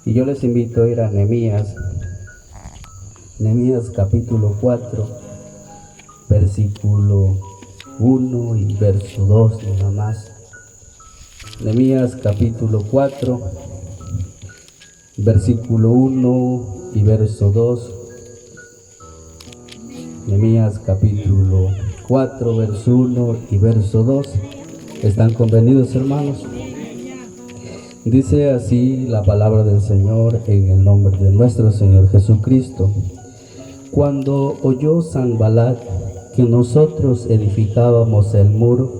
Y yo les invito a ir a Nehemías capítulo 4, versículo 1 y verso 2 nada más. Nehemías capítulo 4, versículo 1 y verso 2. Nehemías capítulo 4, verso 1 y verso 2. ¿Están convenidos, hermanos? Dice así la palabra del Señor en el nombre de nuestro Señor Jesucristo. Cuando oyó Sanballat que nosotros edificábamos el muro,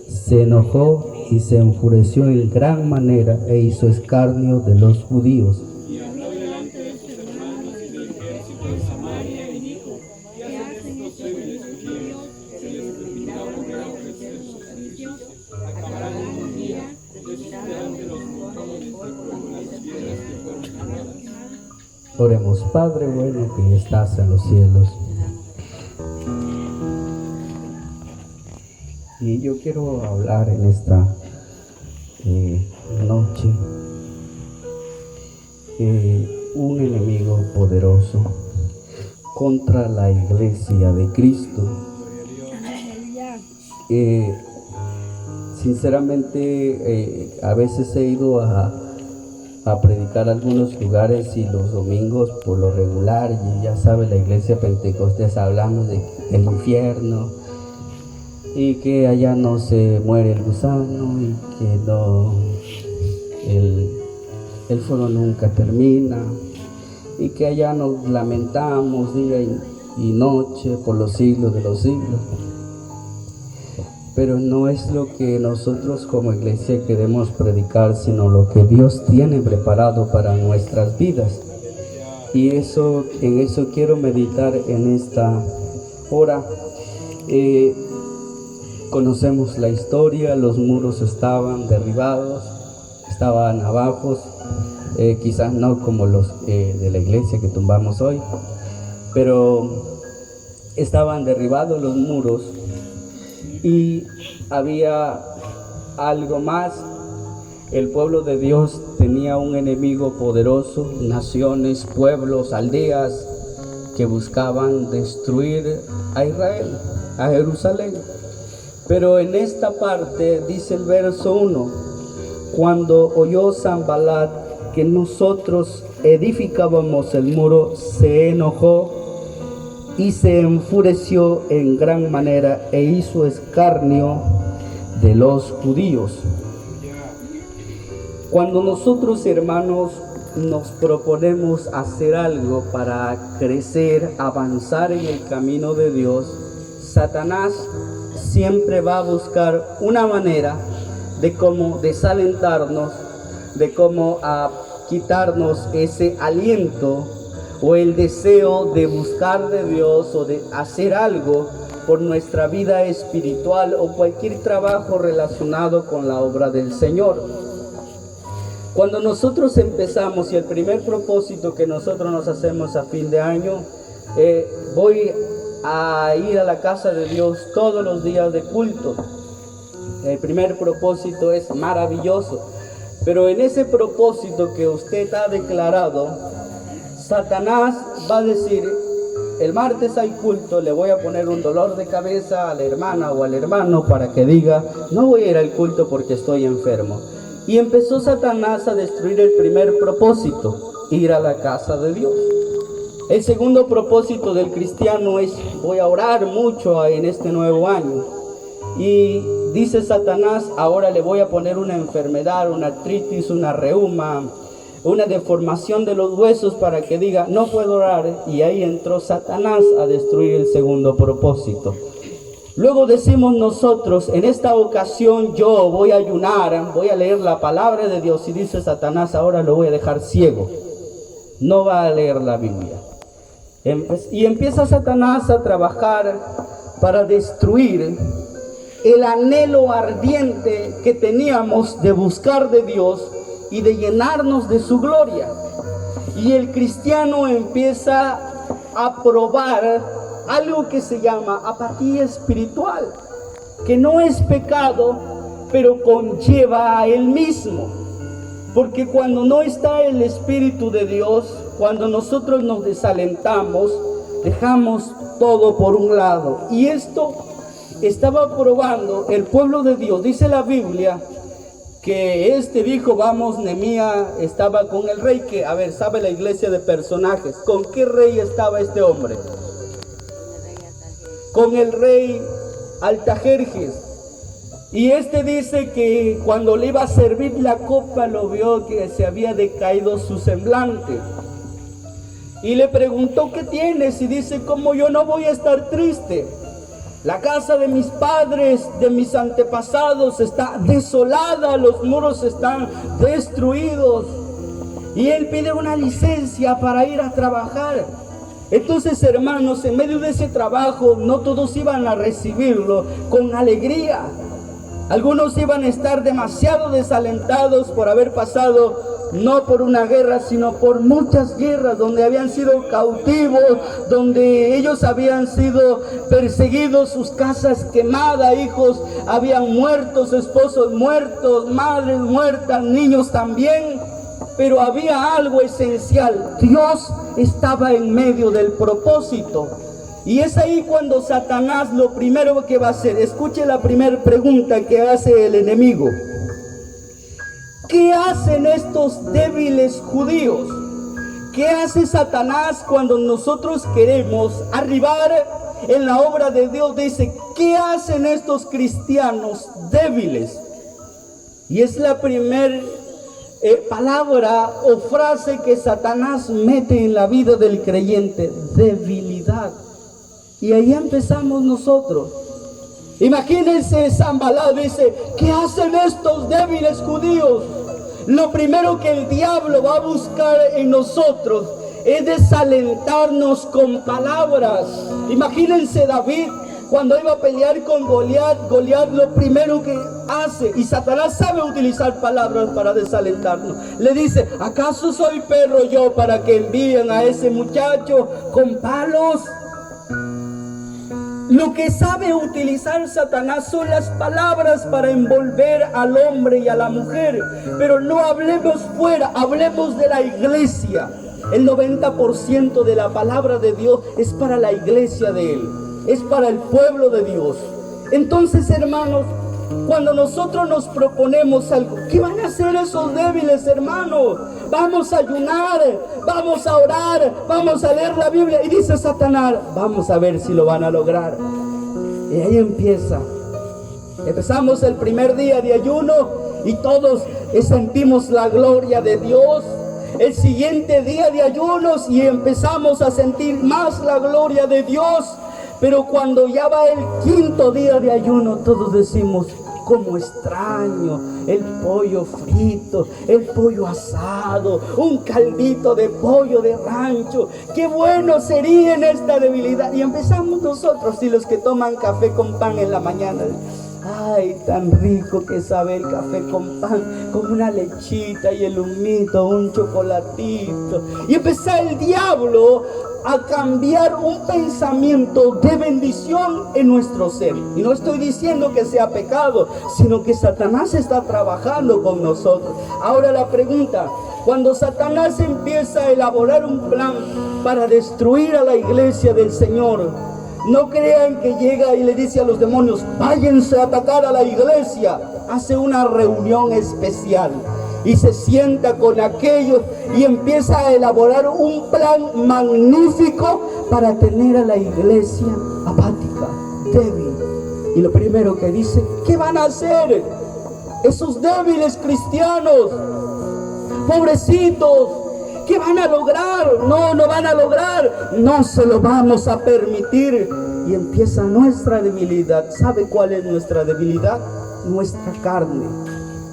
se enojó y se enfureció en gran manera e hizo escarnio de los judíos. Y habló delante de sus hermanos y del ejército de Samaria y dijo: ¿Qué hacen estos débiles judíos? Se les permitirá volver a ofrecer sus servicios. Acabarán un día, destruirán de los montones de polvo las piedras que fueron quemadas. Oremos. Padre bueno que estás en los cielos, y yo quiero hablar en esta noche un enemigo poderoso contra la iglesia de Cristo. Sinceramente, a veces he ido a predicar a algunos lugares y los domingos por lo regular, y ya sabe, la iglesia pentecostés hablamos del infierno y que allá no se muere el gusano y que no el fuego nunca termina y que allá nos lamentamos día y noche por los siglos de los siglos. Pero no es lo que nosotros como iglesia queremos predicar, sino lo que Dios tiene preparado para nuestras vidas. Y en eso quiero meditar en esta hora. Conocemos la historia, los muros estaban derribados, estaban abajo, quizás no como los de la iglesia que tumbamos hoy, pero estaban derribados los muros. Y había algo más. El pueblo de Dios tenía un enemigo poderoso, naciones, pueblos, aldeas que buscaban destruir a Israel, a Jerusalén. Pero en esta parte dice el verso 1: cuando oyó Sanballat que nosotros edificábamos el muro, se enojó y se enfureció en gran manera e hizo escarnio de los judíos. Cuando nosotros, hermanos, nos proponemos hacer algo para crecer, avanzar en el camino de Dios, Satanás siempre va a buscar una manera de cómo desalentarnos, de cómo quitarnos ese aliento o el deseo de buscar de Dios o de hacer algo por nuestra vida espiritual o cualquier trabajo relacionado con la obra del Señor. Cuando nosotros empezamos, y el primer propósito que nosotros nos hacemos a fin de año, voy a ir a la casa de Dios todos los días de culto. El primer propósito es maravilloso, pero en ese propósito que usted ha declarado, Satanás va a decir: el martes hay culto, le voy a poner un dolor de cabeza a la hermana o al hermano para que diga: no voy a ir al culto porque estoy enfermo. Y empezó Satanás a destruir el primer propósito, ir a la casa de Dios. El segundo propósito del cristiano es: voy a orar mucho en este nuevo año. Y dice Satanás: ahora le voy a poner una enfermedad, una artritis, una reuma, una deformación de los huesos para que diga: no puedo orar. Y ahí entró Satanás a destruir el segundo propósito. Luego decimos nosotros: en esta ocasión yo voy a ayunar, voy a leer la palabra de Dios. Y dice Satanás: ahora lo voy a dejar ciego, no va a leer la Biblia. Y empieza Satanás a trabajar para destruir el anhelo ardiente que teníamos de buscar de Dios y de llenarnos de su gloria. Y el cristiano empieza a probar algo que se llama apatía espiritual, que no es pecado, pero conlleva a él mismo. Porque cuando no está el Espíritu de Dios, cuando nosotros nos desalentamos, dejamos todo por un lado. Y esto estaba probando el pueblo de Dios. Dice la Biblia que dijo, vamos, Nehemías estaba con el rey, que, a ver, sabe la iglesia de personajes, ¿con qué rey estaba este hombre? Con el rey Artajerjes. Y dice que cuando le iba a servir la copa, lo vio que se había decaído su semblante. Y le preguntó, ¿qué tienes? Y dice, ¿cómo yo no voy a estar triste? La casa de mis padres, de mis antepasados, está desolada, los muros están destruidos. Y él pide una licencia para ir a trabajar. Entonces, hermanos, en medio de ese trabajo, no todos iban a recibirlo con alegría. Algunos iban a estar demasiado desalentados por haber pasado no por una guerra, sino por muchas guerras, donde habían sido cautivos, donde ellos habían sido perseguidos, sus casas quemadas, hijos habían muerto, esposos muertos, madres muertas, niños también. Pero había algo esencial: Dios estaba en medio del propósito. Y es ahí cuando Satanás lo primero que va a hacer. Escuche la primera pregunta que hace el enemigo. ¿Qué hacen estos débiles judíos? ¿Qué hace Satanás cuando nosotros queremos arribar en la obra de Dios? Dice, ¿qué hacen estos cristianos débiles? Y es la primera palabra o frase que Satanás mete en la vida del creyente: debilidad. Y ahí empezamos nosotros. Imagínense, Zambalá dice, ¿qué hacen estos débiles judíos? Lo primero que el diablo va a buscar en nosotros es desalentarnos con palabras. Imagínense David cuando iba a pelear con Goliat. Goliat lo primero que hace, y Satanás sabe utilizar palabras para desalentarnos, le dice, ¿acaso soy perro yo para que envíen a ese muchacho con palos? Lo que sabe utilizar Satanás son las palabras para envolver al hombre y a la mujer. Pero no hablemos fuera, hablemos de la iglesia. El 90% de la palabra de Dios es para la iglesia de Él, es para el pueblo de Dios. Entonces, hermanos, cuando nosotros nos proponemos algo, ¿qué van a hacer esos débiles, hermanos? Vamos a ayunar, vamos a orar, vamos a leer la Biblia. Y dice Satanás, vamos a ver si lo van a lograr. Y ahí empezamos el primer día de ayuno y todos sentimos la gloria de Dios. El siguiente día de ayunos y empezamos a sentir más la gloria de Dios. Pero cuando ya va el quinto día de ayuno, todos decimos, como extraño el pollo frito, el pollo asado, un caldito de pollo de rancho. Qué bueno sería en esta debilidad. Y empezamos nosotros, y los que toman café con pan en la mañana, ay, tan rico que sabe el café con pan, con una lechita y el humito, un chocolatito. Y empezó el diablo a cambiar un pensamiento de bendición en nuestro ser. Y no estoy diciendo que sea pecado, sino que Satanás está trabajando con nosotros. Ahora la pregunta, cuando Satanás empieza a elaborar un plan para destruir a la iglesia del Señor, no crean que llega y le dice a los demonios, váyanse a atacar a la iglesia. Hace una reunión especial y se sienta con aquellos y empieza a elaborar un plan magnífico para tener a la iglesia apática, débil. Y lo primero que dice, ¿qué van a hacer esos débiles cristianos? Pobrecitos, ¿qué van a lograr? No van a lograr, no se lo vamos a permitir. Y empieza nuestra debilidad. ¿Sabe cuál es nuestra debilidad? Nuestra carne.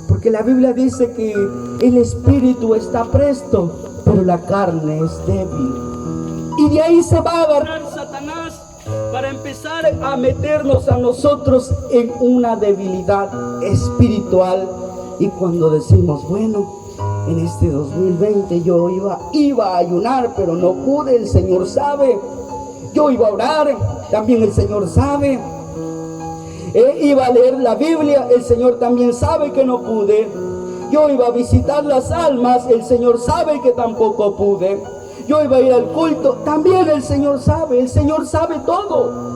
Porque la Biblia dice que el espíritu está presto, pero la carne es débil. Y de ahí se va a agarrar Satanás para empezar a meternos a nosotros en una debilidad espiritual. Y cuando decimos, bueno, en este 2020 yo iba a ayunar, pero no pude, el Señor sabe. Yo iba a orar, también el Señor sabe. Iba a leer la Biblia, el Señor también sabe que no pude. Yo iba a visitar las almas, el Señor sabe que tampoco pude. Yo iba a ir al culto, también el Señor sabe todo.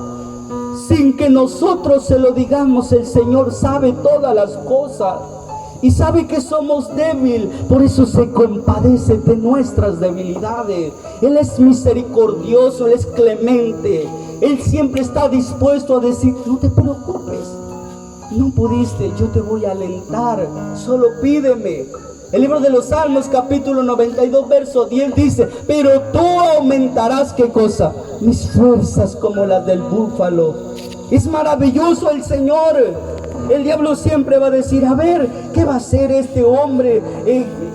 Sin que nosotros se lo digamos, el Señor sabe todas las cosas. Y sabe que somos débiles, por eso se compadece de nuestras debilidades. Él es misericordioso, Él es clemente. Él siempre está dispuesto a decir, no te preocupes. No pudiste, yo te voy a alentar, solo pídeme. El libro de los Salmos, capítulo 92, verso 10 dice, pero tú aumentarás, ¿qué cosa? Mis fuerzas como las del búfalo. Es maravilloso el Señor. El diablo siempre va a decir, a ver, ¿qué va a hacer este hombre?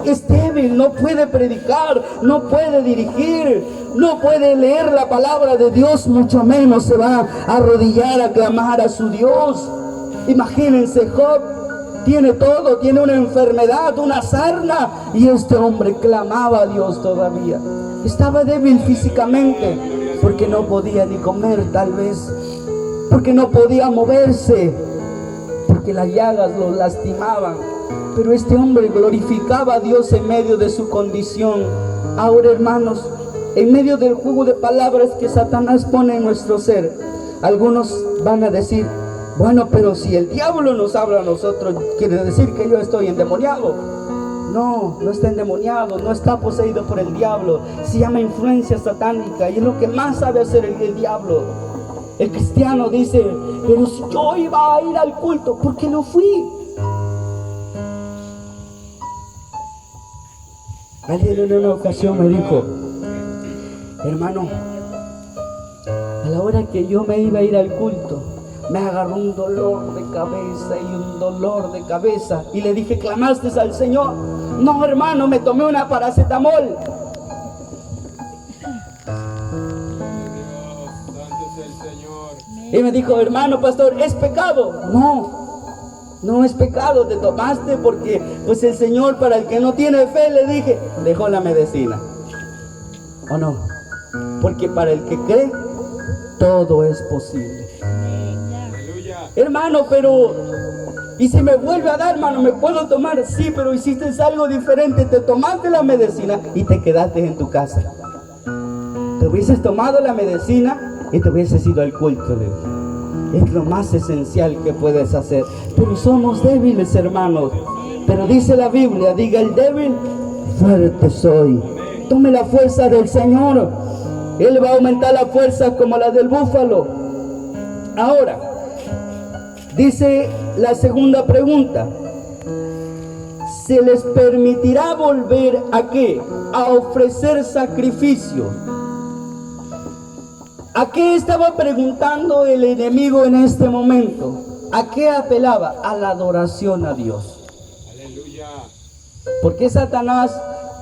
Es débil, no puede predicar, no puede dirigir, no puede leer la palabra de Dios, mucho menos se va a arrodillar a clamar a su Dios. Imagínense, Job tiene todo, tiene una enfermedad, una sarna, y este hombre clamaba a Dios todavía. Estaba débil físicamente, porque no podía ni comer tal vez, porque no podía moverse, porque las llagas lo lastimaban. Pero este hombre glorificaba a Dios en medio de su condición. Ahora, hermanos, en medio del juego de palabras que Satanás pone en nuestro ser, algunos van a decir, bueno, pero si el diablo nos habla a nosotros, quiere decir que yo estoy endemoniado. No, no está endemoniado, no está poseído por el diablo. Se llama influencia satánica y es lo que más sabe hacer el diablo. El cristiano dice, pero si yo iba a ir al culto, ¿por qué no fui? Alguien en una ocasión me dijo, hermano, a la hora que yo me iba a ir al culto, me agarró un dolor de cabeza y un dolor de cabeza. Y le dije, ¿clamaste al Señor? No, hermano, me tomé una paracetamol. Y me dijo, hermano pastor, ¿es pecado? No es pecado, te tomaste porque pues el Señor, para el que no tiene fe, le dije, dejó la medicina. ¿O no? Porque para el que cree, todo es posible. Hermano, pero y si me vuelve a dar, hermano, ¿me puedo tomar? Sí, pero hiciste algo diferente, te tomaste la medicina y te quedaste en tu casa. Te hubieses tomado la medicina y te hubieses ido al culto, le dije. Es lo más esencial que puedes hacer. Pero somos débiles, hermanos. Pero dice la Biblia, diga el débil, fuerte soy. Tome la fuerza del Señor. Él va a aumentar la fuerza como la del búfalo. Ahora, dice la segunda pregunta. ¿Se les permitirá volver a qué? A ofrecer sacrificios. ¿A qué estaba preguntando el enemigo en este momento? ¿A qué apelaba? A la adoración a Dios. Aleluya. Porque Satanás,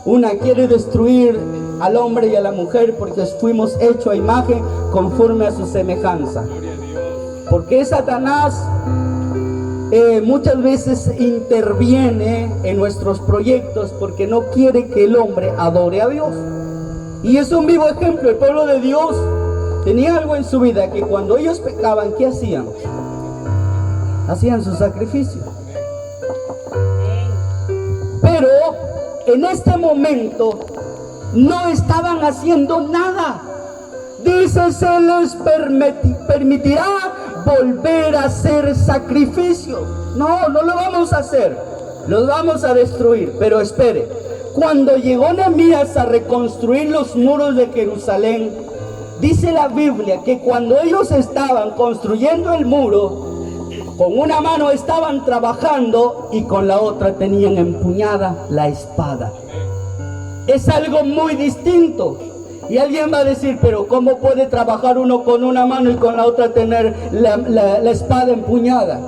una, quiere destruir al hombre y a la mujer porque fuimos hechos a imagen conforme a su semejanza. Porque Satanás muchas veces interviene en nuestros proyectos porque no quiere que el hombre adore a Dios. Y es un vivo ejemplo. El pueblo de Dios tenía algo en su vida, que cuando ellos pecaban, ¿qué hacían? Hacían su sacrificio. Pero en este momento no estaban haciendo nada. Dice, se les permitirá volver a hacer sacrificios. No lo vamos a hacer, los vamos a destruir. Pero espere, cuando llegó Nehemías a reconstruir los muros de Jerusalén, dice la Biblia que cuando ellos estaban construyendo el muro, con una mano estaban trabajando y con la otra tenían empuñada la espada. Es algo muy distinto. Y alguien va a decir, pero ¿cómo puede trabajar uno con una mano y con la otra tener la espada empuñada?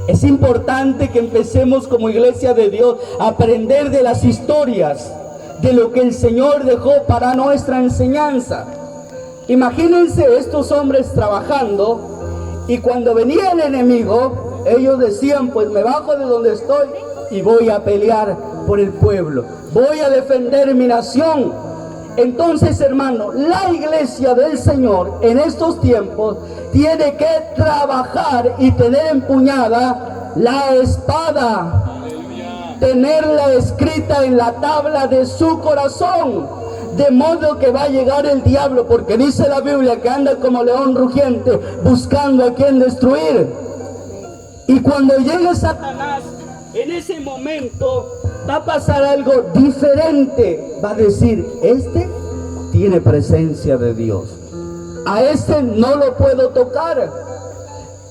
Es importante que empecemos como iglesia de Dios a aprender de las historias, de lo que el Señor dejó para nuestra enseñanza. Imagínense estos hombres trabajando y cuando venía el enemigo, ellos decían, pues me bajo de donde estoy y voy a pelear por el pueblo, voy a defender mi nación. Entonces, hermano, la iglesia del Señor en estos tiempos tiene que trabajar y tener empuñada la espada. tenerla escrita en la tabla de su corazón, de modo que va a llegar el diablo, porque dice la Biblia que anda como león rugiente buscando a quien destruir. Y cuando llegue Satanás, en ese momento va a pasar algo diferente. Va a decir, este tiene presencia de Dios, a este no lo puedo tocar,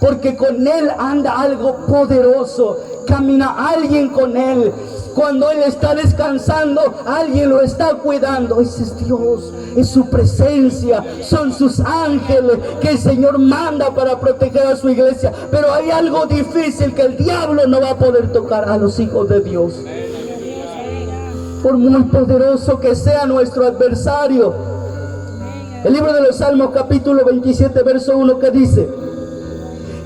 porque con él anda algo poderoso, camina alguien con él. Cuando él está descansando, alguien lo está cuidando. Ese es Dios, es su presencia, son sus ángeles que el Señor manda para proteger a su iglesia. Pero hay algo difícil que el diablo no va a poder tocar a los hijos de Dios. Por muy poderoso que sea nuestro adversario. El libro de los Salmos, capítulo 27, verso 1, que dice: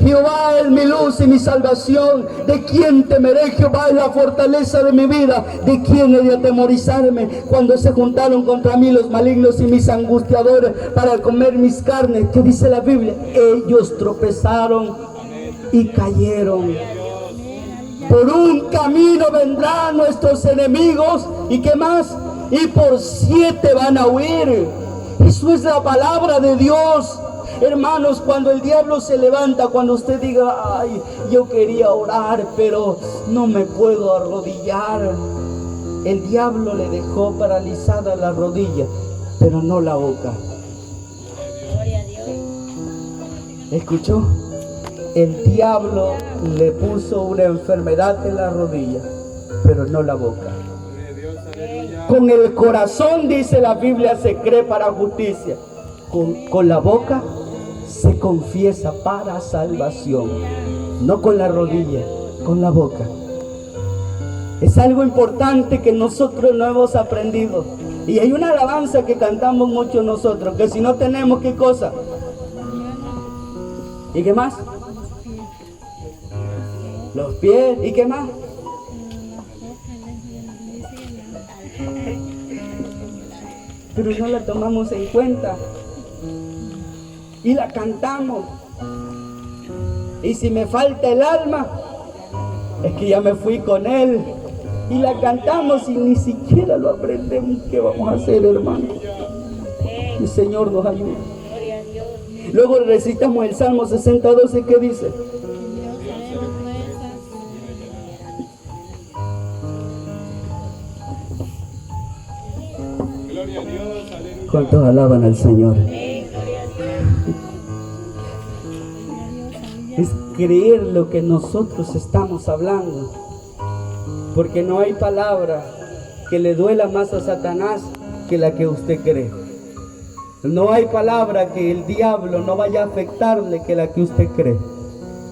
Jehová es mi luz y mi salvación, ¿de quién temeré? Jehová es la fortaleza de mi vida, ¿de quién he de atemorizarme? Cuando se juntaron contra mí los malignos y mis angustiadores para comer mis carnes, ¿qué dice la Biblia? Ellos tropezaron y cayeron. Por un camino vendrán nuestros enemigos, ¿y qué más? Y por 7 van a huir. Eso es la palabra de Dios. Hermanos, cuando el diablo se levanta, cuando usted diga, ay, yo quería orar, pero no me puedo arrodillar. El diablo le dejó paralizada la rodilla, pero no la boca. ¿Escuchó? El diablo le puso una enfermedad en la rodilla, pero no la boca. Con el corazón, dice la Biblia, se cree para justicia. Con la boca se confiesa para salvación. No con la rodilla, con la boca. Es algo importante que nosotros no hemos aprendido. Y hay una alabanza que cantamos mucho nosotros, que si no tenemos, ¿qué cosa? ¿Y qué más? Los pies. ¿Y qué más? Pero no la tomamos en cuenta. Y la cantamos. Y si me falta el alma, es que ya me fui con él. Y la cantamos y ni siquiera lo aprendemos. ¿Qué vamos a hacer, hermano? El Señor nos ayuda. Luego recitamos el Salmo 60:12, que dice: ¿cuántos alaban al Señor? Es creer lo que nosotros estamos hablando, porque no hay palabra que le duela más a Satanás que la que usted cree. No hay palabra que el diablo no vaya a afectarle que la que usted cree,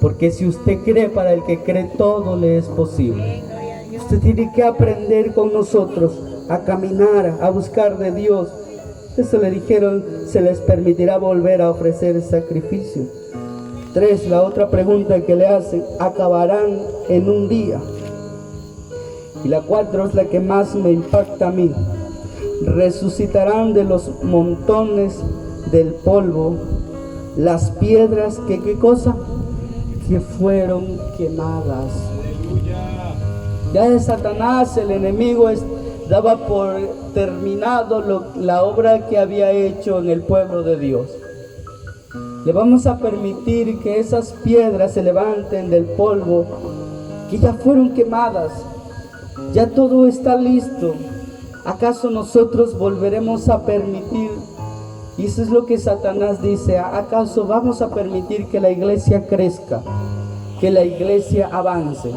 porque si usted cree, para el que cree todo le es posible. Usted tiene que aprender con nosotros a caminar, a buscar de Dios. Eso le dijeron, se les permitirá volver a ofrecer sacrificio. 3, la otra pregunta que le hacen: acabarán en un día. Y la 4 es la que más me impacta a mí: resucitarán de los montones del polvo las piedras que, ¿qué cosa? Que fueron quemadas. Ya de Satanás, el enemigo, daba por terminado la obra que había hecho en el pueblo de Dios. Le vamos a permitir que esas piedras se levanten del polvo, que ya fueron quemadas. Ya todo está listo. ¿Acaso nosotros volveremos a permitir? Y eso es lo que Satanás dice: ¿acaso vamos a permitir que la iglesia crezca, que la iglesia avance?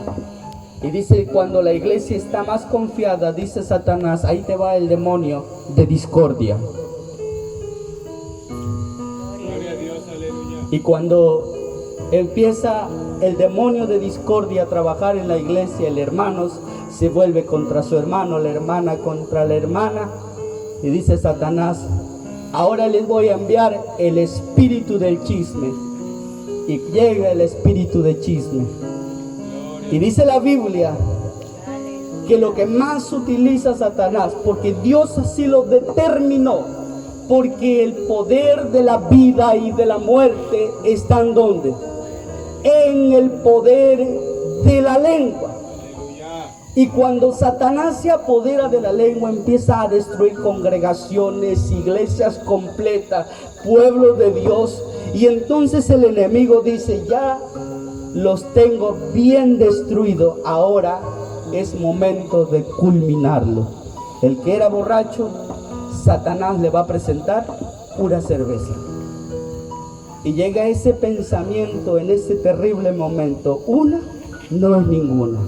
Y dice, cuando la iglesia está más confiada, dice Satanás, ahí te va el demonio de discordia. Y cuando empieza el demonio de discordia a trabajar en la iglesia, el hermano se vuelve contra su hermano, la hermana contra la hermana. Y dice Satanás: ahora les voy a enviar el espíritu del chisme. Y llega el espíritu de chisme. Y dice la Biblia que lo que más utiliza Satanás, porque Dios así lo determinó, porque el poder de la vida y de la muerte está ¿en dónde? En el poder de la lengua. Y cuando Satanás se apodera de la lengua, empieza a destruir congregaciones, iglesias completas, pueblo de Dios. Y entonces el enemigo dice, ya los tengo bien destruidos, ahora es momento de culminarlo. El que era borracho, Satanás le va a presentar pura cerveza. Y llega ese pensamiento en ese terrible momento, una no es ninguna.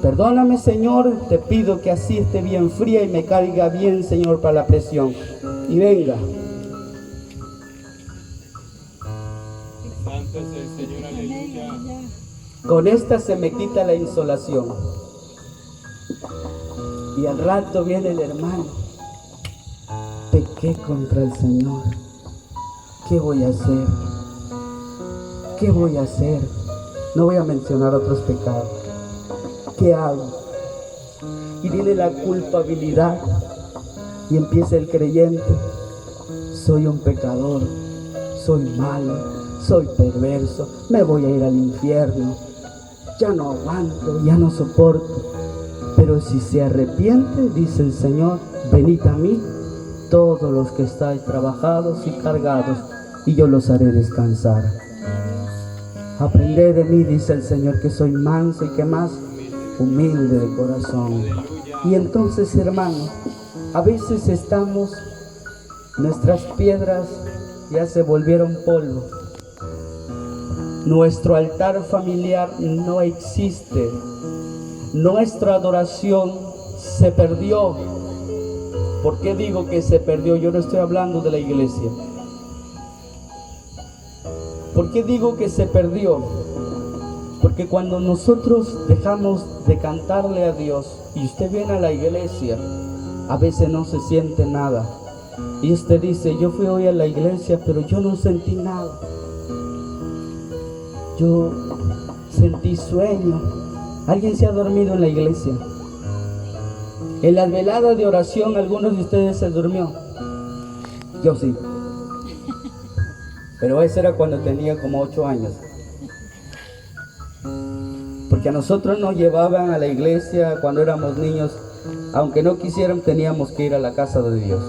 Perdóname, Señor, te pido que así esté bien fría y me caiga bien, Señor, para la presión. Y venga. Santo es el Señor, aleluya. Con esta se me quita la insolación. Y al rato viene el hermano. Pequé contra el Señor. ¿Qué voy a hacer? ¿Qué voy a hacer? No voy a mencionar otros pecados. ¿Qué hago? Y viene la culpabilidad. Y empieza el creyente. Soy un pecador. Soy malo. Soy perverso. Me voy a ir al infierno. Ya no aguanto. Ya no soporto. Pero si se arrepiente, dice el Señor, venid a mí, todos los que estáis trabajados y cargados, y yo los haré descansar. Aprended de mí, dice el Señor, que soy manso y que más humilde de corazón. Y entonces, hermanos, a veces nuestras piedras ya se volvieron polvo. Nuestro altar familiar no existe. Nuestra adoración se perdió. ¿Por qué digo que se perdió? Yo no estoy hablando de la iglesia. ¿Por qué digo que se perdió? Porque cuando nosotros dejamos de cantarle a Dios y usted viene a la iglesia, a veces no se siente nada. Y usted dice, yo fui hoy a la iglesia, pero yo no sentí nada. Yo sentí sueño. ¿Alguien se ha dormido en la iglesia? En las veladas de oración, algunos de ustedes se durmió. Yo sí. Pero eso era cuando tenía como 8 años. Porque a nosotros nos llevaban a la iglesia cuando éramos niños. Aunque no quisieran, teníamos que ir a la casa de Dios.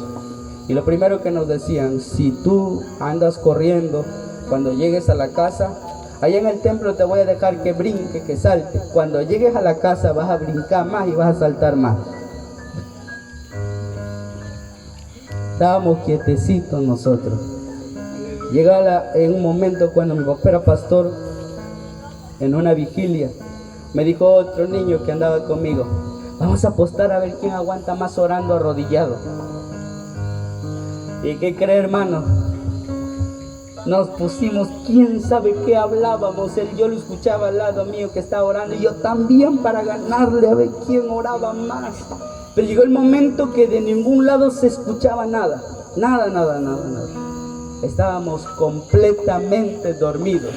Y lo primero que nos decían, si tú andas corriendo, cuando llegues a la casa, allá en el templo te voy a dejar que brinque, que salte. Cuando llegues a la casa vas a brincar más y vas a saltar más. Estábamos quietecitos nosotros. Llegaba en un momento cuando mi papá era pastor, en una vigilia, me dijo otro niño que andaba conmigo, vamos a apostar a ver quién aguanta más orando arrodillado. ¿Y qué cree, hermano? Nos pusimos, quién sabe qué hablábamos. Yo lo escuchaba al lado mío que estaba orando y yo también para ganarle a ver quién oraba más. Pero llegó el momento que de ningún lado se escuchaba nada. Nada. Estábamos completamente dormidos.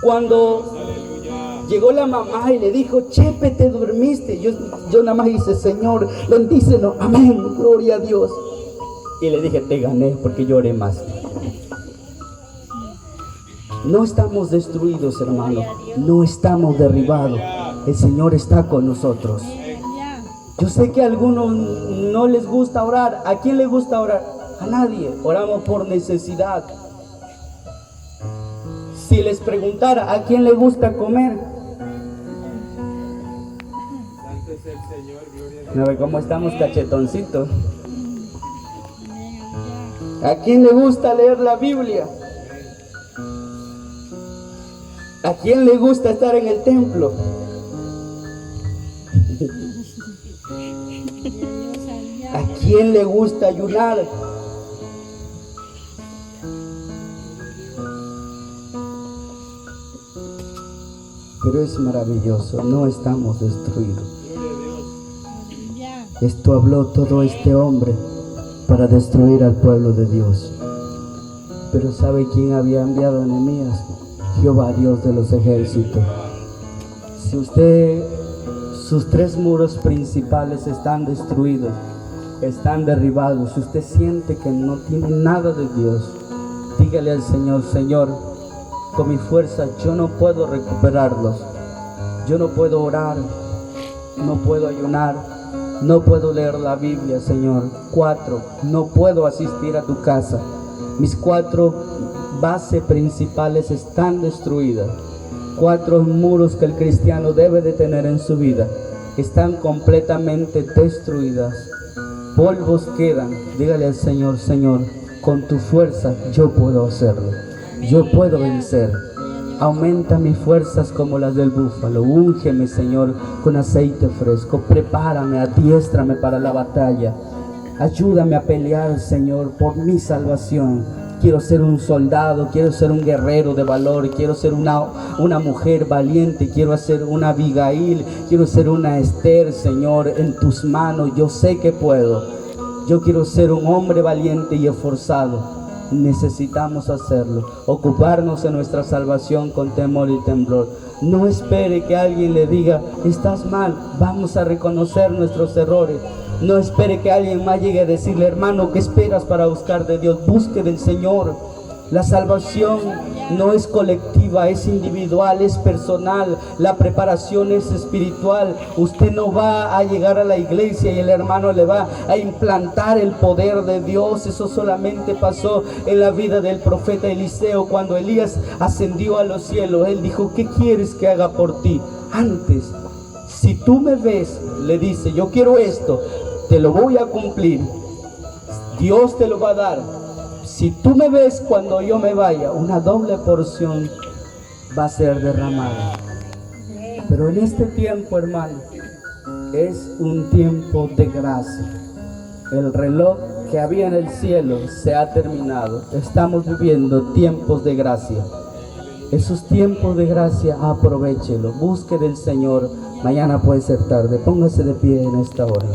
Cuando llegó la mamá y le dijo, Chepe, te dormiste. Yo nada más hice, Señor, bendícenos, amén, gloria a Dios. Y le dije, te gané porque yo oré más. No estamos destruidos, hermano. No estamos derribados. El Señor está con nosotros. Yo sé que a algunos no les gusta orar. ¿A quién le gusta orar? A nadie. Oramos por necesidad. Si les preguntara, ¿a quién le gusta comer? Santo es el Señor, gloria a Dios. ¿No ve cómo estamos cachetoncitos? ¿A quién le gusta leer la Biblia? ¿A quién le gusta estar en el templo? ¿A quién le gusta ayunar? Pero es maravilloso, no estamos destruidos. Esto habló todo este hombre para destruir al pueblo de Dios. Pero ¿sabe quién había enviado a Nehemías? Jehová, Dios de los ejércitos. Si sus 3 muros principales están destruidos, están derribados, si usted siente que no tiene nada de Dios, dígale al Señor, Señor, con mi fuerza yo no puedo recuperarlos. Yo no puedo orar, no puedo ayunar, no puedo leer la Biblia, Señor. 4, no puedo asistir a tu casa. Mis 4 bases principales están destruidas. 4 muros que el cristiano debe de tener en su vida están completamente destruidas. Polvos quedan. Dígale al Señor: Señor, con tu fuerza yo puedo hacerlo. Yo puedo vencer. Aumenta mis fuerzas como las del búfalo. Úngeme, Señor, con aceite fresco. Prepárame, adiéstrame para la batalla. Ayúdame a pelear, Señor, por mi salvación. Quiero ser un soldado, quiero ser un guerrero de valor, quiero ser una mujer valiente, quiero ser una Abigail, quiero ser una Esther, Señor, en tus manos. Yo sé que puedo. Yo quiero ser un hombre valiente y esforzado. Necesitamos hacerlo, ocuparnos en nuestra salvación con temor y temblor. No espere que alguien le diga: estás mal. Vamos a reconocer nuestros errores. No espere que alguien más llegue a decirle: hermano, ¿qué esperas para buscar de Dios? Busque del Señor. La salvación no es colectiva, es individual, es personal. La preparación es espiritual. Usted no va a llegar a la iglesia y el hermano le va a implantar el poder de Dios. Eso solamente pasó en la vida del profeta Eliseo. Cuando Elías ascendió a los cielos, él dijo: ¿qué quieres que haga por ti? Antes, si tú me ves, le dice, yo quiero esto, te lo voy a cumplir. Dios te lo va a dar. Si tú me ves cuando yo me vaya, una doble porción va a ser derramada. Pero en este tiempo, hermano, es un tiempo de gracia. El reloj que había en el cielo se ha terminado. Estamos viviendo tiempos de gracia. Esos tiempos de gracia, aprovéchelo. Busque del Señor. Mañana puede ser tarde. Póngase de pie en esta hora.